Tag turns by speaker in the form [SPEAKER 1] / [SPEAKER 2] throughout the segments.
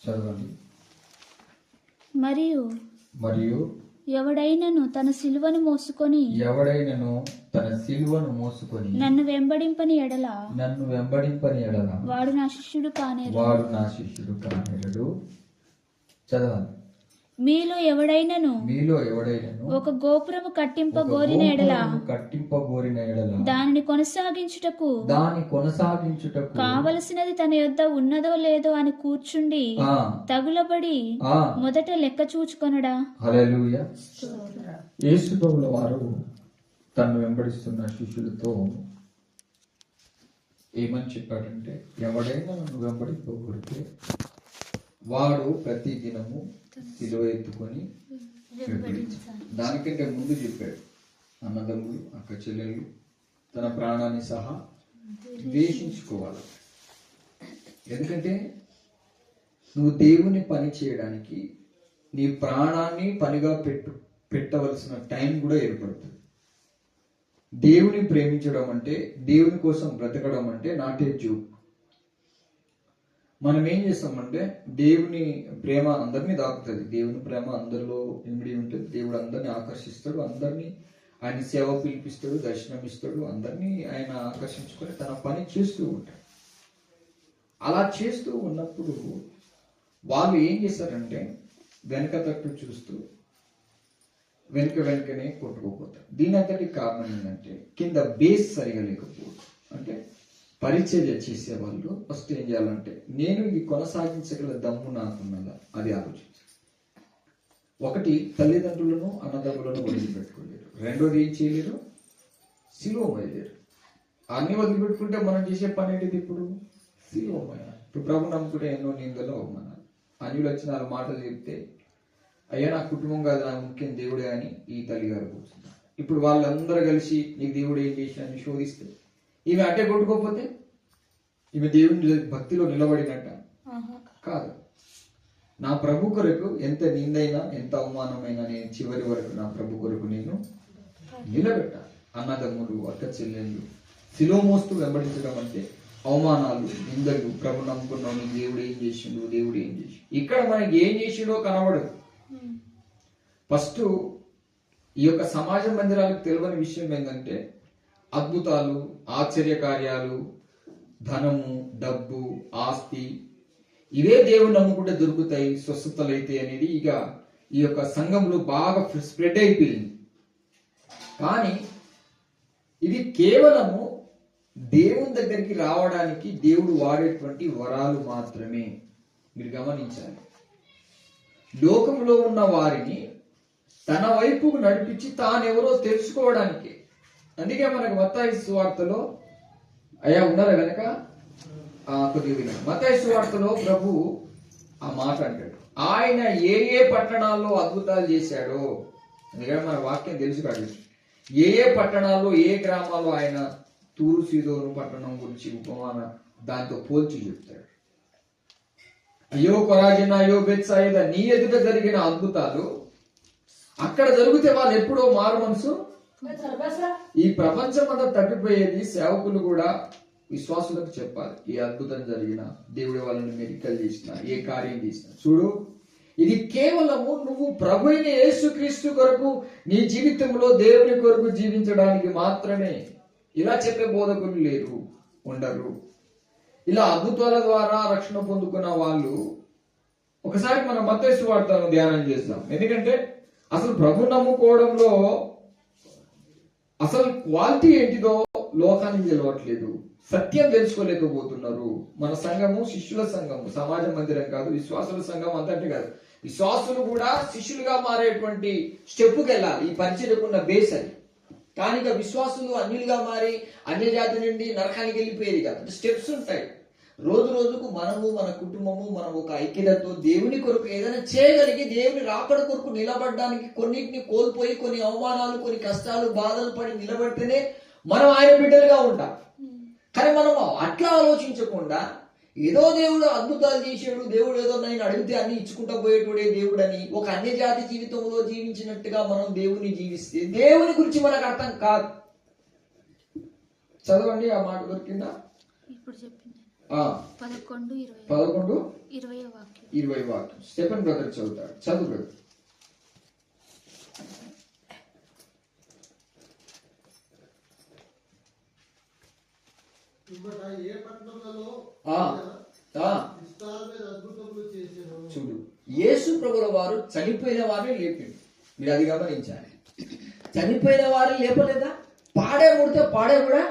[SPEAKER 1] చదవండి.
[SPEAKER 2] మరియు
[SPEAKER 1] మరియు
[SPEAKER 2] ఎవడైనను తన సిలువను మోసుకొని నన్ను వెంబడింపని ఎడల వాడు నా శిష్యుడు కానేరడు.
[SPEAKER 1] చదవండి.
[SPEAKER 2] మీలో ఎవడైనను ఒక గోపురము కట్టింపగోరిన ఎడల దానిని కొనసాగించుటకు కావలసినది తన యొద్ద ఉన్నదో లేదో అని కూర్చుండి తగులబడి మొదట లెక్క చూచుకొనడా.
[SPEAKER 1] హల్లెలూయా. యేసు ప్రభువు వారు తను వెంబడిస్తున్న శిష్యులతో ఏమని చెప్పాడంటే, ఎవడైనా నన్ను వెంబడింపగోరితే వాడు ప్రతి దినము సిలువ ఎత్తుకొని వెంబడించాలి. దానికంటే ముందు చెప్పాడు, అన్నదమ్ములు అక్క చెల్లెళ్ళు తన ప్రాణాన్ని సహా ద్వేషించుకోవాలి. ఎందుకంటే నువ్వు దేవుని పని చేయడానికి నీ ప్రాణాన్ని పనిగా పెట్టవలసిన టైం కూడా ఏర్పడుతుంది. దేవుని ప్రేమించడం అంటే, దేవుని కోసం బ్రతకడం అంటే నాట్ ఏ జోక్. మనం ఏం చేస్తామంటే, దేవుని ప్రేమ అందరినీ దాకుతుంది. దేవుని ప్రేమ అందరిలో ఇమిడి ఉంటుంది. దేవుడు అందరినీ ఆకర్షిస్తాడు, అందరినీ ఆయన సేవ పిలిపిస్తాడు, దర్శనం ఇస్తాడు, అందరినీ ఆయన ఆకర్షించుకొని తన పని చేస్తూ ఉంటాడు. అలా చేస్తూ ఉన్నప్పుడు వాళ్ళు ఏం చేస్తారంటే, వెనక తట్టు చూస్తూ వెనుకనే కొట్టుకోపోతారు. దీని అంతటి కారణం ఏంటంటే, కింద బేస్ సరిగా లేకపోవడం. అంటే పరిచర్య చేసే వాళ్ళు ఫస్ట్ ఏం చేయాలంటే, నేను ఇది కొనసాగించగల దమ్ము నాకున్నదా అది ఆలోచించాలి. ఒకటి, తల్లిదండ్రులను అన్నదమ్ములను వదిలిపెట్టుకోలేరు. రెండోది ఏం చేయలేరు, సిలువ మోయలేరు. అన్ని వదిలిపెట్టుకుంటే మనం చేసే పని ఏంటిది? ఇప్పుడు సిలువ మోయాలి. ఇప్పుడు ప్రభు నమ్ముకుంటే ఎన్నో నిందలు అవమానాలు. అన్యులు వచ్చి 4 మాటలు చెప్తే, అయ్యా నా కుటుంబం కాదు నా ముఖ్యం దేవుడే అని ఈ తల్లి గారు కూర్చున్నారు. ఇప్పుడు వాళ్ళందరూ కలిసి నీకు దేవుడు ఏం చేసినా శోధిస్తే, ఈమె అట్టే కొట్టుకోకపోతే ఈమె దేవుని భక్తిలో నిలబడినట్ట కాదు. నా ప్రభు కొరకు ఎంత నిందైనా ఎంత అవమానమైనా నేను చివరి వరకు నా ప్రభు కొరకు నేను నిలబెట్టాలి. అన్నదమ్ములు అక్క చెల్లెళ్ళు సిలువ మోస్తూ వెంబడించడం అంటే అవమానాలు, నిందలు. ప్రభు నమ్ముకున్నావు, నీకు దేవుడు ఏం చేసిండు, దేవుడు ఏం చేసి. ఇక్కడ మనకి ఏం చేసిండో కనబడదు. ఫస్ట్ ఈ యొక్క సమాజ మందిరాలకు తెలియని విషయం ఏంటంటే, అద్భుతాలు, ఆశ్చర్య కార్యాలు, ధనము, డబ్బు, ఆస్తి, ఇవే దేవుని నమ్ముకుంటే దొరుకుతాయి, స్వస్థతలు అయితే అనేది ఇక ఈ యొక్క సంఘంలో బాగా స్ప్రెడ్ అయిపోయింది. కానీ ఇది కేవలము దేవుని దగ్గరికి రావడానికి దేవుడు వాడేటువంటి వరాలు మాత్రమే. మీరు గమనించాలి. లోకంలో ఉన్న వారిని తన వైపుకు నడిపించి తానెవరో తెలుసుకోవడానికి. అందుకే మనకు మత్తయి సువార్తలో, అయ్యా ఉన్నారా వెనక కొద్దిగా వినండి. మత్తయి సువార్తలో ప్రభు ఆ మాట అంటాడు, ఆయన ఏ ఏ పట్టణాల్లో అద్భుతాలు చేశాడో. ఎందుకంటే మన వాక్యం తెలుసు కాదు, ఏ ఏ పట్టణాల్లో ఏ గ్రామాల్లో ఆయన తూరు సీదోను పట్టణం గురించి ఉపమాన దాంతో పోల్చి చెప్తాడు. అయ్యో కొరాజిన్, అయ్యో బెత్సాయిదా, నీ ఎదుట జరిగిన అద్భుతాలు అక్కడ జరిగితే వాళ్ళు ఎప్పుడో మారు మనసు. ఈ ప్రపంచం అంతా తప్పిపోయేది. సేవకులు కూడా విశ్వాసులకు చెప్పాలి, ఏ అద్భుతం జరిగినా, దేవుడి వాళ్ళని మెడికల్ చేసినా, ఏ కార్యం చేసినా, చూడు ఇది కేవలము నువ్వు ప్రభు అయిన యేసుక్రీస్తు కొరకు నీ జీవితంలో దేవుని కొరకు జీవించడానికి మాత్రమే. ఇలా చెప్పే బోధకులు లేరు, ఉండరు. ఇలా అద్భుతాల ద్వారా రక్షణ పొందుకున్న వాళ్ళు, ఒకసారి మనం మత్తయి సువార్తను ధ్యానం చేద్దాం. ఎందుకంటే అసలు ప్రభు నమ్ముకోవడంలో అసలు క్వాలిటీ ఏంటిదో లోకానికి తెలవట్లేదు, సత్యం తెలుసుకోలేకపోతున్నారు. మన సంఘము శిష్యుల సంఘము, సమాజ మందిరం కాదు, విశ్వాసుల సంఘం అంతటే కాదు. విశ్వాసులు కూడా శిష్యులుగా మారేటువంటి స్టెప్పుకి వెళ్ళాలి. ఈ పరిచయకున్న బేస్ అది. కానీ ఇక విశ్వాసులు అన్యులుగా మారి అన్య జాతి నుండి నరకానికి వెళ్ళిపోయేది కాదు. స్టెప్స్ ఉంటాయి. రోజు రోజుకు మనము, మన కుటుంబము, మనం ఒక ఐక్యతతో దేవుని కొరకు ఏదైనా చేయగలిగి దేవుని రాకడ కొరకు నిలబడడానికి కొన్నిటిని కోల్పోయి, కొన్ని అవమానాలు, కొన్ని కష్టాలు, బాధలు పడి నిలబడితేనే మనం ఆయన బిడ్డలుగా ఉంటాం. కానీ మనం అట్లా ఆలోచించకుండా ఏదో దేవుడు అద్భుతాలు చేసాడు, దేవుడు ఏదో నేను అడిగితే అన్ని ఇచ్చుకుంటా పోయేటోడే దేవుడు అని ఒక అన్య జాతి జీవితంలో జీవించినట్టుగా మనం దేవుని జీవిస్తే దేవుని గురించి మనకు అర్థం కాదు. చదవండి ఆ మాట దొరికిందా?
[SPEAKER 2] 11,
[SPEAKER 1] 20 వాక్యం స్టెఫెన్ బ్రదర్ చదువుతాడు. చదువు బ్రదర్. చూడు, యేసు ప్రభుల వారు చనిపోయిన వారిని లేపిండు. మీరు అది గమనించాలి. చనిపోయిన వారిని లేపలేదా? పాడే ముడితే పాడే కూడా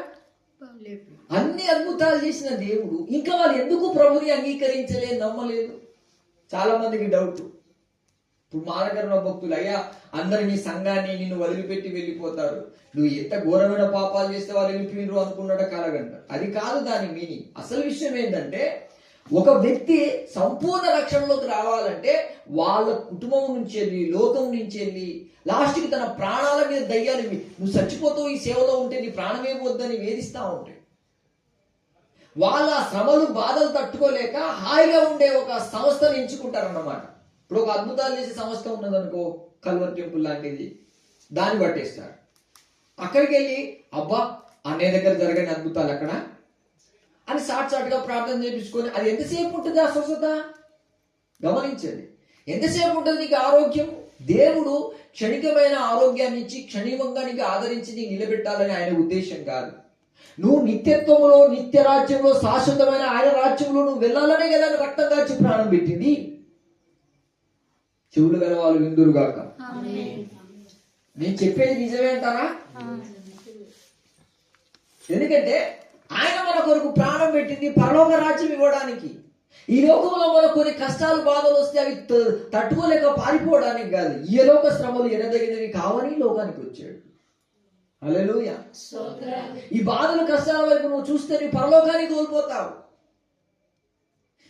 [SPEAKER 1] అన్ని అద్భుతాలు చేసిన దేవుడు ఇంకా వాళ్ళు ఎందుకు ప్రభుని అంగీకరించలేదు, నమ్మలేదు? చాలా మందికి డౌట్. ఇప్పుడు మానకరణ భక్తులు, అయ్యా అందరు నీ సంఘాన్ని నిన్ను వదిలిపెట్టి వెళ్ళిపోతారు, నువ్వు ఎంత ఘోరమైన పాపాలు చేస్తే వాళ్ళు వెళ్ళిపోయినరు అనుకున్నాడ కలగంట. అది కాదు దాని మీనింగ్. అసలు విషయం ఏంటంటే, ఒక వ్యక్తి సంపూర్ణ రక్షణలోకి రావాలంటే వాళ్ళ కుటుంబం నుంచి వెళ్ళి, లోకం నుంచి వెళ్ళి, లాస్ట్కి తన ప్రాణాల మీద దయ్యాలు, నువ్వు చచ్చిపోతావు ఈ సేవలో ఉంటే, నీ ప్రాణమే వద్దని వేధిస్తా ఉంటాయి. వాళ్ళ శ్రమలు బాధలు తట్టుకోలేక హాయిగా ఉండే ఒక సంస్థను ఎంచుకుంటారన్నమాట. ఇప్పుడు ఒక అద్భుతాలు చేసే సంస్థ ఉన్నదనుకో, కల్వర్ టెంపుల్ లాంటిది, దాన్ని పట్టేస్తారు. అక్కడికి వెళ్ళి అబ్బా అన్నయ్య దగ్గర జరగని అద్భుతాలు అక్కడ అని సాటుగా ప్రార్థన చేయించుకొని, అది ఎంతసేపు ఉంటుంది ఆ స్వస్థత? గమనించండి, ఎంతసేపు ఉంటుంది నీకు ఆరోగ్యం? దేవుడు క్షణికమైన ఆరోగ్యాన్ని ఇచ్చి క్షణికంగా నీకు ఆదరించి నీకు నిలబెట్టాలని ఆయన ఉద్దేశం కాదు. నువ్వు నిత్యత్వంలో, నిత్య రాజ్యంలో, శాశ్వతమైన ఆయన రాజ్యంలో నువ్వు వెళ్ళాలనే కదా రక్తం కాచి ప్రాణం పెట్టింది. చెవులు గల వాళ్ళు విందురుగాక. నేను చెప్పేది నిజమే అంటారా? ఎందుకంటే ఆయన మన కొరకు ప్రాణం పెట్టింది పరలోక రాజ్యం ఇవ్వడానికి. ఈ లోకంలో మనకు కొన్ని కష్టాలు, బాధలు వస్తే అవి తట్టుకోలేక పారిపోవడానికి కాదు. ఈ లోక శ్రమలు ఎనదగినవి కావని లోకానికి వచ్చాడు. హల్లెలూయా. ఈ బాధలు, కష్టాల వైపు నువ్వు చూస్తే నీ పరలోకాన్ని కోల్పోతావు.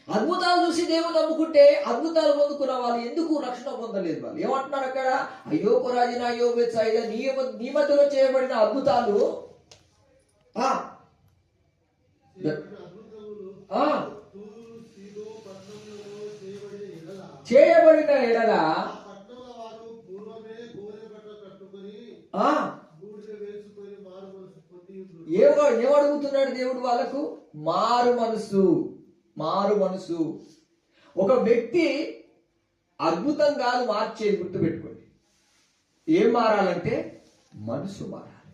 [SPEAKER 1] అద్భుతాలు చూసి దేవుని నమ్ముకుంటే అద్భుతాలు పొందుకున్న వాళ్ళు ఎందుకు రక్షణ పొందలేదు? వాళ్ళు ఏమంటున్నారు అక్కడ? అయ్యో కొరాజిన, అయ్యో బెత్సాయిదా, నీ మధ్యలో చేయబడిన అద్భుతాలు చేయబడిన ఎడల ఏమడుగుతున్నాడు దేవుడు వాళ్ళకు? మారు మనసు. మారు మనసు. ఒక వ్యక్తి అద్భుతం కాదు మార్చేది, గుర్తుపెట్టుకోండి. ఏం మారాలంటే మనసు మారాలి.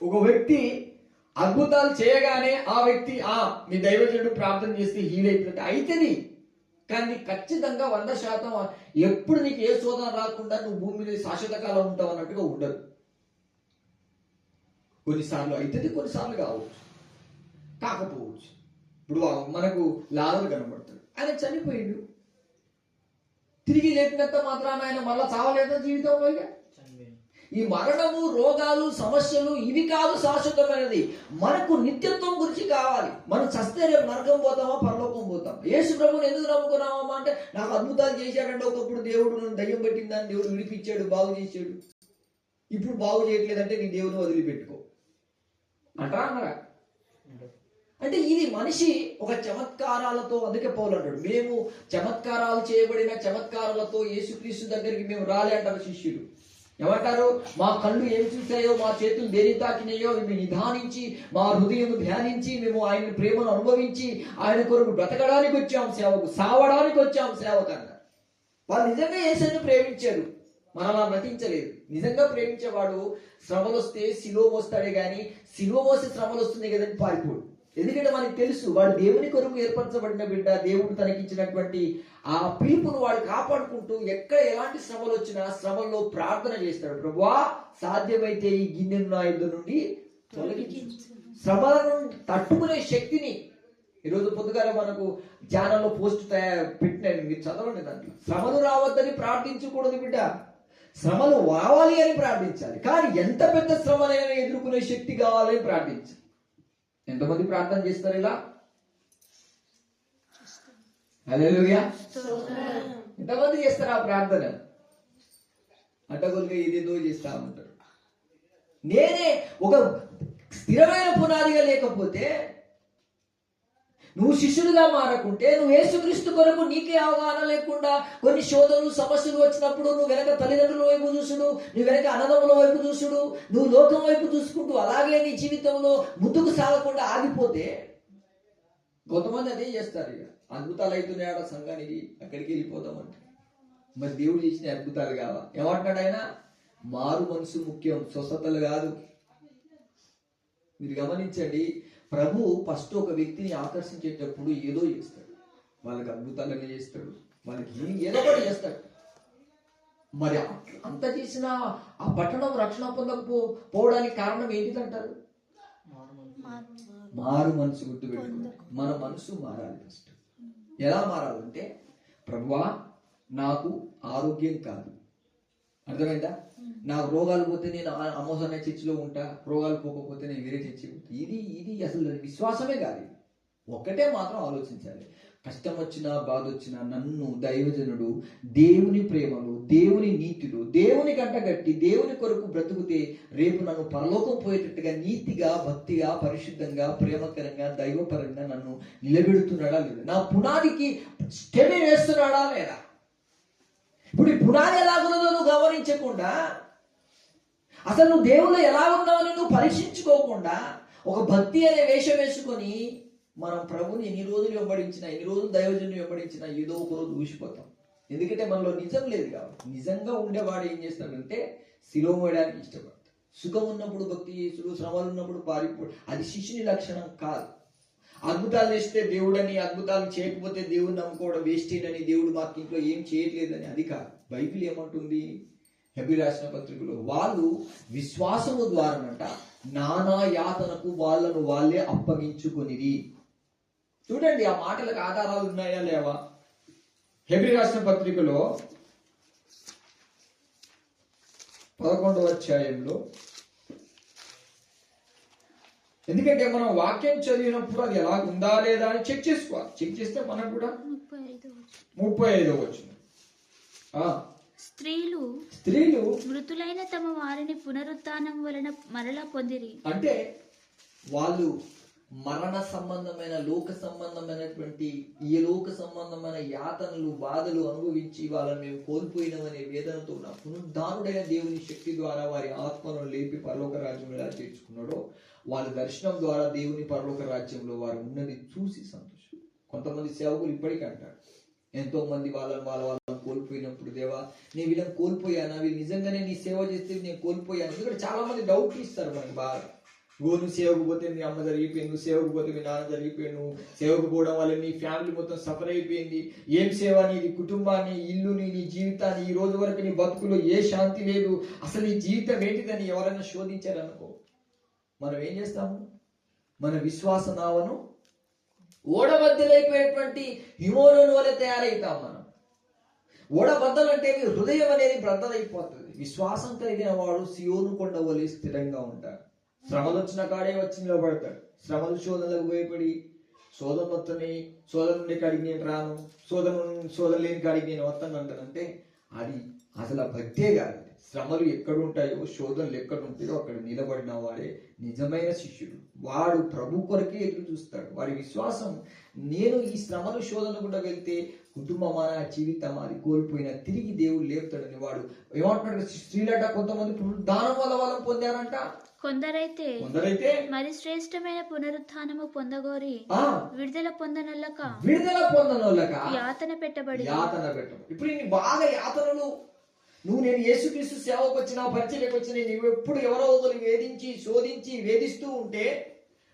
[SPEAKER 1] ఒక వ్యక్తి అద్భుతాలు చేయగానే ఆ వ్యక్తి మీ దైవజనుడు ప్రార్థన చేస్తే హీల్ అయిపోతుంది, అవుతుంది. కానీ ఖచ్చితంగా 100% ఎప్పుడు నీకు ఏ శోధన రాకుండా నువ్వు భూమి మీద శాశ్వత కాలం ఉంటావు అన్నట్టుగా ఉండదు. కొన్నిసార్లు అవుతుంది, కొన్నిసార్లు కాకపోవచ్చు. ఇప్పుడు మనకు లాజరు కనబడతాడు, ఆయన చనిపోయిండు. తిరిగి లేపినంత మాత్రాన ఆయన మళ్ళా చావలేదా జీవితంలో? ఈ మరణము, రోగాలు, సమస్యలు ఇవి కాదు శాశ్వతమైనది. మనకు నిత్యత్వం గురించి కావాలి. మనం చస్తే రేపు నరకం పోతామా, పరలోకం పోతాం. యేసు ప్రభువుని ఎందుకు నమ్ముకున్నామా అంటే, నాకు అద్భుతాలు చేశాడంటే ఒకప్పుడు దేవుడు నన్ను దయ్యం పెట్టిందని దేవుడు విడిపించాడు, బాగు చేశాడు. ఇప్పుడు బాగు చేయట్లేదంటే నీ దేవుని వదిలిపెట్టుకో అంటారా? అంటే ఇది మనిషి ఒక చమత్కారాలతో, అందుకే పౌలు అంటాడు, మేము చమత్కారాలు చేయబడిన చమత్కారాలతో యేసుక్రీస్తు దగ్గరికి మేము రాలే అంటారు శిష్యులు. ఏమంటారు? మా కళ్ళు ఏమి చూసాయో, మా చేతులు దేని తాకినాయో మేము నిదానించి, మా హృదయం ధ్యానించి, మేము ఆయన ప్రేమను అనుభవించి ఆయన కొరకు బ్రతకడానికి వచ్చాం సేవకు, సావడానికి వచ్చాం సేవకు అన్నారు. వాళ్ళు నిజంగా యేసుని ప్రేమించారు, మనలా నటించలేదు. నిజంగా ప్రేమించేవాడు శ్రమలు వస్తే సిలువ మోస్తాడే గాని సిలువ మోసి శ్రమలు వస్తుంది కదని పారిపోడు. ఎందుకంటే మనకి తెలుసు వాడు దేవుని కొరకు ఏర్పరచబడిన బిడ్డ. దేవుడు తనకిచ్చినటువంటి ఆ పిలుపును వాడు కాపాడుకుంటూ ఎక్కడ ఎలాంటి శ్రమలు వచ్చినా శ్రమల్లో ప్రార్థన చేస్తాడు, ప్రభువా సాధ్యమైతే ఈ గిన్నెను నా యుద్ధ నుండి తొలగించు. శ్రమలను తట్టుకునే శక్తిని ఈరోజు పొద్దుగాల మనకు ధ్యానంలో పోస్ట్ పెట్టినాను, మీరు చదవండి. దాంట్లో శ్రమలు రావద్దని ప్రార్థించకూడదు బిడ్డ, శ్రమలు రావాలి అని ప్రార్థించాలి. కానీ ఎంత పెద్ద శ్రమనైనా ఎదుర్కొనే శక్తి కావాలని ప్రార్థించాలి. ఎంతమంది ప్రార్థన చేస్తారు ఇలా? హల్లెలూయా. ఎంతమంది చేస్తారు ఆ ప్రార్థన? అడ్డగోలుగా ఏదేదో చేస్తా ఉంటారు. నేనే ఒక స్థిరమైన పునాదిగా లేకపోతే, నువ్వు శిష్యులుగా మారకుంటే, నువ్వు యేసుక్రీస్తు కొరకు నీకే అవగాహన లేకుండా కొన్ని శోధనలు, సమస్యలు వచ్చినప్పుడు నువ్వు వెనక తల్లిదండ్రుల వైపు చూసుడు, నువ్వు వెనక అన్నదమ్ముల వైపు చూసుడు, నువ్వు లోకం వైపు చూసుకుంటూ అలాగే నీ జీవితంలో ముందుకు సాగకుండా ఆగిపోతే కొంతమంది అదే చేస్తారు. ఇక అద్భుతాలు అవుతున్నాయా సంఘానికి, అక్కడికి వెళ్ళిపోతామంటే మరి దేవుడు చేసిన అద్భుతాలు కావా? ఏమంటాడు ఆయన? మారు మనసు ముఖ్యం, స్వస్థతలు కాదు. మీరు గమనించండి, ప్రభు ఫస్ట్ ఒక వ్యక్తిని ఆకర్షించేటప్పుడు ఏదో చేస్తాడు. వాళ్ళకి అద్భుతాలన్నీ చేస్తాడు, వాళ్ళకి ఏదో ఒకటి చేస్తాడు. మరి అంత చేసిన ఆ పట్టణం రక్షణ పొందకపోవడానికి కారణం ఏంటిదంటారు? మారు మనసు. గుర్తుపెట్టుకోండి, మన మనసు మారాలి ఫస్ట్. ఎలా మారాలంటే, ప్రభువా నాకు ఆరోగ్యం కాదు, అర్థమైందా? నాకు రోగాలు పోతే నేను అమోసన చర్చిలో ఉంటా, రోగాలు పోకపోతే నేను వేరే చర్చి. ఇది అసలు విశ్వాసమే కాదు. ఒక్కటే మాత్రం ఆలోచించాలి, కష్టం వచ్చినా బాధ వచ్చినా నన్ను దైవజనుడు దేవుని ప్రేమలో, దేవుని నీతిలో, దేవుని కంటగట్టి దేవుని కొరకు బ్రతుకుతే రేపు నన్ను పరలోకం పోయేటట్టుగా నీతిగా, భక్తిగా, పరిశుద్ధంగా, ప్రేమకరంగా, దైవపరంగా నన్ను నిలబెడుతున్నాడా లేదా, నా పునాదికి స్టెమి వేస్తున్నాడా లేదా. ఇప్పుడు ఈ పునాది ఎలాగున్నదో నువ్వు గమనించకుండా, అసలు నువ్వు దేవుళ్ళు ఎలా ఉన్నావని నువ్వు పరీక్షించుకోకుండా, ఒక భక్తి అనే వేషం వేసుకొని మనం ప్రభుని ఎన్ని రోజులు వెంబడించినా, ఎన్ని రోజులు దైవజనుని వెంబడించినా ఏదో ఒక రోజు ఊసిపోతాం. ఎందుకంటే మనలో నిజం లేదు కాబట్టి. నిజంగా ఉండేవాడు ఏం చేస్తాడంటే శిలోమ వేయడానికి ఇష్టపడతాడు. సుఖం ఉన్నప్పుడు భక్తి చేసుడు, శ్రమలు ఉన్నప్పుడు పారిపోడు. అది శిష్యుని లక్షణం కాదు. అద్భుతాలు చేస్తే దేవుడని, అద్భుతాలు చేయకపోతే దేవుడిని నమ్ముకోవడం వేస్టేనని, దేవుడు మాకు ఇంట్లో ఏం చేయట్లేదని, అది కాదు. బైబిల్ ఏమంటుంది? హెబ్రీ రాసిన పత్రికలో వాళ్ళు విశ్వాసము ద్వారానంట నానా యాతనకు వాళ్ళను వాళ్ళే అప్పగించుకొనిది. చూడండి, ఆ మాటలకు ఆధారాలు ఉన్నాయా లేవా? హెబ్రీ రాసిన పత్రికలో 11వ అధ్యాయంలో, ఎందుకంటే మనం వాక్యం చదివినప్పుడు అది ఎలా ఉందా లేదా అని చెక్ చేసుకోవాలి. చెక్ చేస్తే మనకు కూడా 35వ వచనం, స్త్రీలు
[SPEAKER 2] మృతులైన తమ వారిని పునరుత్థానం వలన మరలా పొందిరి.
[SPEAKER 1] అంటే వాళ్ళు మరణ సంబంధమైన, లోక సంబంధమైనటువంటి, ఈ లోక సంబంధమైన యాతనలు, బాధలు అనుభవించి వాళ్ళని మేము కోల్పోయినామనే వేదనతో ఉన్న పునరుద్ధానుడైన దేవుని శక్తి ద్వారా వారి ఆత్మలను లేపి పరలోక రాజ్యం ఎలా చేర్చుకున్నాడో, వాళ్ళ దర్శనం ద్వారా దేవుని పరలోక రాజ్యంలో వారు ఉన్నది చూసి సంతోషం. కొంతమంది సేవకులు ఇప్పటికీ అంటారు, ఎంతో మంది వాళ్ళని కోల్పోయినప్పుడు, దేవా నేను వీళ్ళని కోల్పోయానా, వీళ్ళు నిజంగానే నీ సేవ చేస్తే నేను కోల్పోయాను. ఎందుకంటే చాలా మంది డౌట్ ఇస్తారు మనకి బాగా. నువ్వు సేవకు పోతే మీ అమ్మ జరిగిపోయింది, నువ్వు సేవకు పోతే మీ నాన్న జరిగిపోయాడు, నువ్వు సేవకు పోవడం వల్ల నీ ఫ్యామిలీ మొత్తం సఫర్ అయిపోయింది, ఏం సేవ నీది, కుటుంబాన్ని, ఇల్లుని, నీ జీవితాన్ని, ఈ రోజు వరకు నీ బతుకులో ఏ శాంతి లేదు, అసలు నీ జీవితం ఏంటిదని ఎవరైనా శోధించారనుకో, మనం ఏం చేస్తాము? మన విశ్వాస నావను ఓడబద్దలైపోయేటువంటి హిమోను వల్ల తయారవుతాం మనం. ఓడబద్దలంటే హృదయం అనేది బద్దలైపోతుంది. విశ్వాసం కలిగిన వాడు సియోను కొండ వలె స్థిరంగా ఉంటాడు. శ్రమలు వచ్చిన కాడే వచ్చి నిలబడతాడు. శ్రమలు శోధనలకు భయపడి, శోధన వస్తని, శోధన ఉండే కాడికి నేను రాను, శోధన లేని కాడికి నేను వస్తాను అంటానంటే అది అసలు భక్తే కాదు. శ్రమలు ఎక్కడుంటాయో, శోధనలు ఎక్కడుంటాయో అక్కడ నిలబడిన వాడే నిజమైన శిష్యుడు. వాడు ప్రభు కొరకే ఎదురు చూస్తాడు. వాడి విశ్వాసం, నేను ఈ శ్రమలు శోధన కూడా వెళ్తే కుటుంబమా, జీవితం అది కోల్పోయినా తిరిగి దేవుడు లేపుతాడని వాడు ఏమంటున్నాడు? స్త్రీలట కొంతమంది పునరుద్ధానం వల్ల వాళ్ళని పొందారంట, కొందరైతే మరి శ్రేష్టమైన పునరుత్థానము పొందగోరి విడుదల పొందనొల్లక యాతన పెట్టబడి. ఇప్పుడు బాగా యాతనలు, నువ్వు నేను యేసుక్రీస్తు సేవకు వచ్చినా, పరిచయకు వచ్చినా, నువ్వు ఎప్పుడు ఎవరో ఒకరు వేధించి, శోధించి, వేధిస్తూ ఉంటే,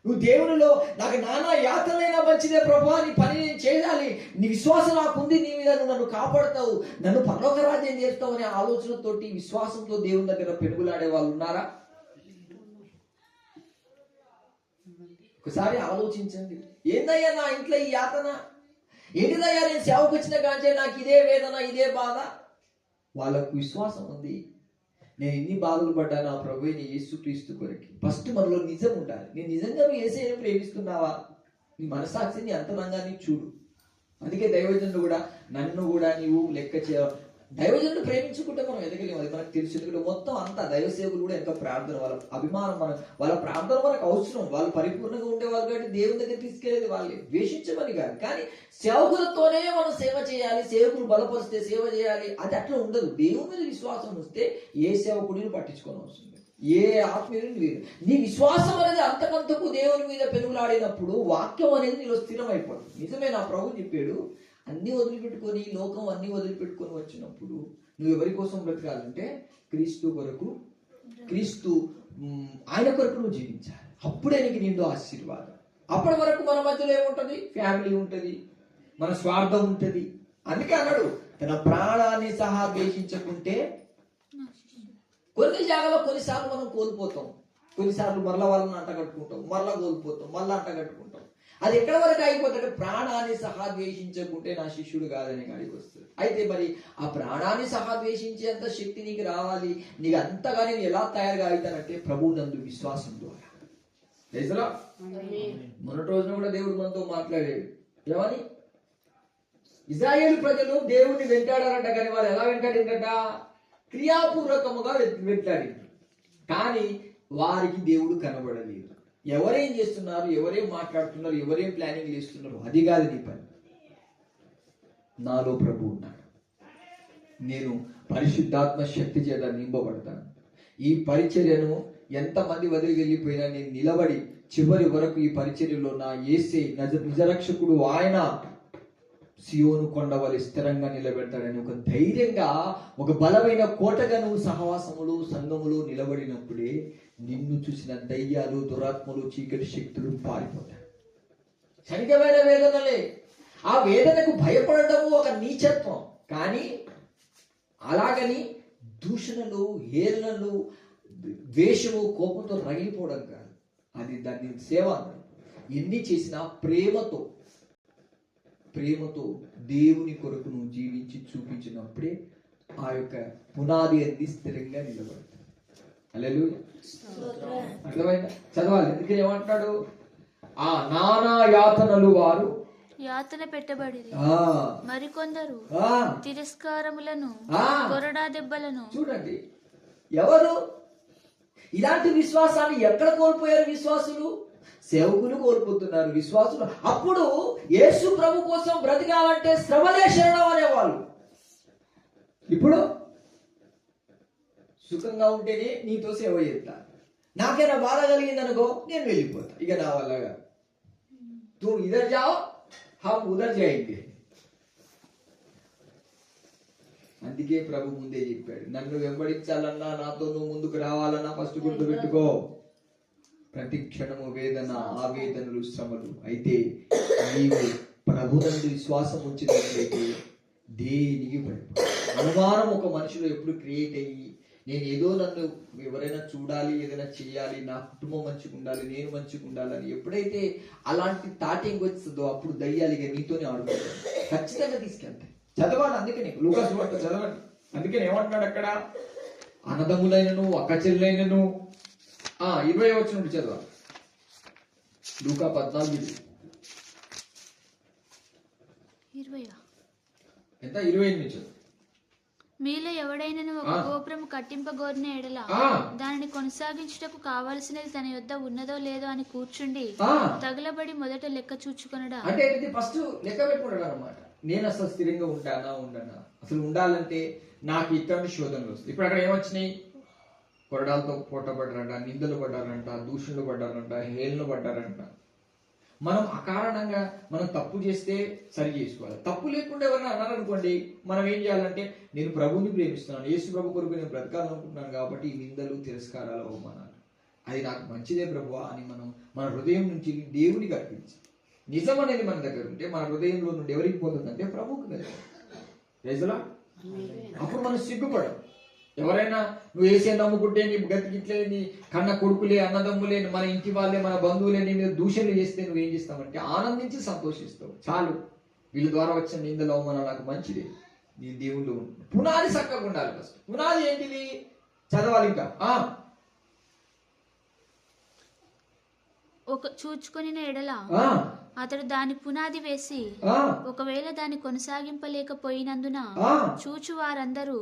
[SPEAKER 1] నువ్వు దేవునిలో నాకు నానా యాతనైనా మంచిదే ప్రభువా, నీ పని నేను చేయాలి, నీ విశ్వాసం నాకుంది, నీ మీద నువ్వు నన్ను కాపాడుతావు, నన్ను పరలోక రాజ్యం చేస్తావు అనే ఆలోచనతోటి, విశ్వాసంతో దేవుని దగ్గర పెనుగులాడే వాళ్ళు ఉన్నారా? ఒకసారి ఆలోచించండి. ఏందయ్యా నా ఇంట్లో ఈ యాతన, ఏంటిదయ్యా నేను సేవకు వచ్చిన కాంచే నాకు ఇదే వేదన, ఇదే బాధ. వాళ్ళకు విశ్వాసం ఉంది, నేను ఎన్ని బాధలు పడ్డా నా ప్రభువైన యేసుక్రీస్తు కొరకు. ఫస్ట్ మనలో నిజం ఉండాలి. నేను నిజంగా నువ్వు యేసుని ప్రేమిస్తున్నావా? నీ మనసాక్షిని, అంతరంగాన్ని చూడు. అందుకే దైవజనుడు కూడా, నన్ను కూడా నీవు లెక్క చేయ, దైవజనుడు ప్రేమించుకుంటే మనం ఎదగలేము, అది మనకు తెలుసు. ఎందుకంటే మొత్తం అంతా దైవ సేవకులు కూడా ఎంతో ప్రార్థన, వాళ్ళ అభిమానం, వాళ్ళ ప్రార్థన మనకు అవసరం. వాళ్ళు పరిపూర్ణంగా ఉండేవాళ్ళు కాబట్టి దేవుని దగ్గర తీసుకెళ్ళేది వాళ్ళే, ద్వేషించమని కాదు. కానీ సేవకులతోనే మనం సేవ చేయాలి, సేవకులు బలపరిస్తే సేవ చేయాలి, అది అట్లా ఉండదు. దేవుని మీద విశ్వాసం వస్తే ఏ సేవకుడిని పట్టించుకోని అవసరం లేదు. ఏ ఆత్మీయులు లేదు. నీ విశ్వాసం అనేది అంతకంతకు దేవుని మీద పెనుగులాడినప్పుడు వాక్యం అనేది నీలో స్థిరమైపోతుంది. నిజమే, నా ప్రభు చెప్పాడు, అన్ని వదిలిపెట్టుకొని లోకం అన్ని వదిలిపెట్టుకొని వచ్చినప్పుడు నువ్వు ఎవరి కోసం బ్రతకాలంటే క్రీస్తు కొరకు, క్రీస్తు ఆయన కొరకు నువ్వు జీవించాలి. అప్పుడే నీకు నిండు ఆశీర్వాదం. అప్పటి వరకు మన మధ్యలో ఏముంటది? ఫ్యామిలీ ఉంటది, మన స్వార్థం ఉంటది. అందుకే అన్నాడు, తన ప్రాణాన్ని సహా ద్వేషించకుంటే. కొన్ని జాగాలో కొన్నిసార్లు మనం కోల్పోతాం, కొన్నిసార్లు మరలా వాళ్ళని అంటగట్టుకుంటాం, మరలా కోల్పోతాం, మరలా అంటగట్టుకుంటాం. అది ఎక్కడ వరకు అయిపోతుంటే ప్రాణాన్ని సహా ద్వేషించకుంటే నా శిష్యుడు కాదని కాడికి వస్తుంది. అయితే మరి ఆ ప్రాణాన్ని సహా ద్వేషించేంత శక్తి నీకు రావాలి. నీకు అంతగా నేను ఎలా తయారుగా అవుతానంటే ప్రభు నందు విశ్వాసం ద్వారా. మొన్నటి రోజున కూడా దేవుడు మనతో మాట్లాడేది ఏమని? ఇజ్రాయేలు ప్రజలు దేవుణ్ణి వెంటాడారంట, కానీ వాళ్ళు ఎలా వెంటాడిందట? క్రియాపూర్వకముగా వెంటాడిండ్రు, కానీ వారికి దేవుడు కనబడలేదు. ఎవరేం చేస్తున్నారు, ఎవరేం మాట్లాడుతున్నారు, ఎవరేం ప్లానింగ్ చేస్తున్నారు, అది కాదు నీ పని. నాలో ప్రభు ఉన్నాడు, నేను పరిశుద్ధాత్మ శక్తి చేత నింపబడతాను. ఈ పరిచర్యను ఎంతమంది వదిలి వెళ్ళిపోయినా నేను నిలబడి చివరి వరకు ఈ పరిచర్యలో నా యేసే నిజరక్షకుడు ఆయన సియోను కొండవలి స్థిరంగా నిలబెడతాడని ఒక ధైర్యంగా, ఒక బలమైన కోటగా నువ్వు సహవాసములు సంఘములు నిలబడినప్పుడే నిన్ను చూసిన దయ్యాలు, దురాత్మలు, చీకటి శక్తులు పారిపోతాయి. క్షణికమైన వేదనలే. ఆ వేదనకు భయపడటము ఒక నీచత్వం, కానీ అలాగని దూషణలు, హేళనలు, ద్వేషము, కోపంతో రగిలిపోవడం కాదు. అది దాన్ని సేవ అన్నారు. ఎన్ని చేసినా ప్రేమతో దేవుని కొరకు నువ్వు జీవించి చూపించినప్పుడే ఆ యొక్క పునాది అనేది స్థిరంగా నిలబడుతుంది. హల్లెలూయా. అర్థమైందా? చదవాలి. ఎందుకని ఏమంటాడు? ఆ నానా యాతనలు వారు
[SPEAKER 2] యాతన పెట్టబడి మరికొందరు తిరస్కారములను, కొరడా దెబ్బలను. చూడండి,
[SPEAKER 1] ఎవరు ఇలాంటి విశ్వాసాన్ని ఎక్కడ కోల్పోయారు? విశ్వాసులు, సేవకులు కోల్పోతున్నారు, విశ్వాసులు. అప్పుడు యేసు ప్రభు కోసం బ్రతికాలంటే శ్రమలే శరణం అనేవాళ్ళు. ఇప్పుడు సుఖంగా ఉంటేనే నీతో సేవ చేస్తా, నాకైనా బాధ కలిగింది అనుకో నేను వెళ్ళిపోతా, ఇక నా వల్లగా తూ ఇదర్ జాओ हम उधर जाएंगे. అందుకే ప్రభు ముందే చెప్పాడు, నన్ను వెంబడించాలన్నా, నాతో నువ్వు ముందుకు రావాలన్నా ఫస్ట్ గుర్తు పెట్టుకో, ప్రతి క్షణము వేదన, ఆవేదనలు, శ్రమలు. అయితే నీవు ప్రభునందు విశ్వాసం ఉంచినట్లయితే దేనికి భయపడవు. అనుమానం ఒక మనిషిలో ఎప్పుడు క్రియేట్ అయ్యి, నేను ఏదో నన్ను ఎవరైనా చూడాలి, ఏదైనా చేయాలి, నా కుటుంబం మంచిగా ఉండాలి, నేను మంచిగా ఉండాలని ఎప్పుడైతే అలాంటి థాటింగ్ వస్తుందో అప్పుడు దయ్యాలిగా నీతోనే ఆడుకుంటాడు, ఖచ్చితంగా తీసుకెళ్తాయి. చదవాలి. అందుకని లూకా సువార్త చదవండి. అందుకని ఏమంటున్నాడు అక్కడ? అన్నదమ్ములైనను, అక్క చెల్లెలైనను. 20 వచనం చదవాలి. లూకా 14 ఎంత? 28
[SPEAKER 2] మీలో ఎవడైనను ఒక గోపురము కట్టింపగోరిన ఎడల దానిని కొనసాగించుటకు కావలసినది తన యొద్ద ఉన్నదో లేదో అని కూర్చుండి తగలబడి మొదట లెక్క చూచుకొనడా.
[SPEAKER 1] అంటే ఫస్ట్ లెక్క పెట్టుకుంటాడు అనమాట. నేను అసలు స్థిరంగా ఉండనా? అసలు ఉండాలంటే నాకు ఇక్కడ శోధనలు వస్తుంది. ఇప్పుడు అక్కడ ఏమొచ్చినాయి? కొరడాలతో పొట్టబడ్డారంట, నిందలు పడ్డారంట, దూషణలు పడ్డారంట, హేళనలు పడ్డారంట. మనం అకారణంగా మనం తప్పు చేస్తే సరి చేసుకోవాలి. తప్పు లేకుండా ఎవరైనా అన్నారనుకోండి, మనం ఏం చేయాలంటే, నేను ప్రభుని ప్రేమిస్తున్నాను, యేసు ప్రభు కొరకు నేను బ్రతకాలనుకుంటున్నాను కాబట్టి ఈ నిందలు, తిరస్కారాలు, అవమానాలు అది నాకు మంచిదే ప్రభువా అని మనం మన హృదయం నుంచి దేవునికి అర్పించాలి. నిజం అనేది మన దగ్గర ఉంటే మన హృదయంలో నుండి ఎవరికి పోతుందంటే ప్రభువుకి వెళ్తాం. అప్పుడు మనం సిగ్గుపడం. ఎవరైనా నువ్వు వేసే నమ్ముకుంటే నీ గతికిట్లే, నీ కన్న కొడుకులే, అన్నదమ్ములే, మన ఇంటి వాళ్ళే, మన బంధువులే నీ మీద దూషణలు చేస్తే నువ్వేం చేస్తావంటే ఆనందించి సంతోషిస్తావు. చాలు, వీళ్ళ ద్వారా వచ్చిన నిందలు, అవమానాలు నాకు మంచిది. నీ దేవుళ్ళు పునాది చక్కగా ఉండాలి. ఫస్ట్ పునాది ఏంటిది? చదవాలి. ఇంకా
[SPEAKER 2] ఒక చూచుకొని ఎడల అతడు దాని పునాది వేసి ఒకవేళ దాన్ని కొనసాగింపలేకపోయినందున చూచు వారందరూ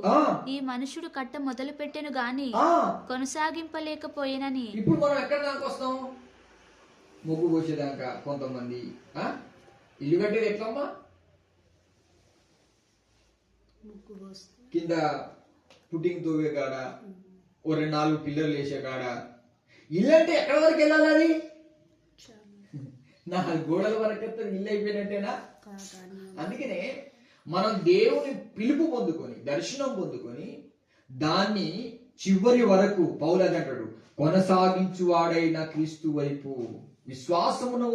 [SPEAKER 2] ఈ మనుషుడు కట్ట మొదలు పెట్టెను గాని కొనసాగింపలేకపోయినని.
[SPEAKER 1] ఇప్పుడు మనం ఎక్కడ దాకా వస్తాం? ముగ్గు పోసేదాకా. కొంతమంది ఇల్లు కట్టేది ఎట్లమ్మా? కింద పుట్టింగ్ తోవే కాడ ఓ 2-4 పిల్లలు వేసే కాడ. ఇల్లు అంటే ఎక్కడి వరకు వెళ్ళాలి? అది 4 గోడల వరకు ఇల్లు అయిపోయినట్టేనా? అందుకనే మనం దేవుని పిలుపు పొందుకొని, దర్శనం పొందుకొని, దాన్ని చివరి వరకు పౌలు అంటాడు, కొనసాగించువాడైన క్రీస్తు వైపు విశ్వాసమును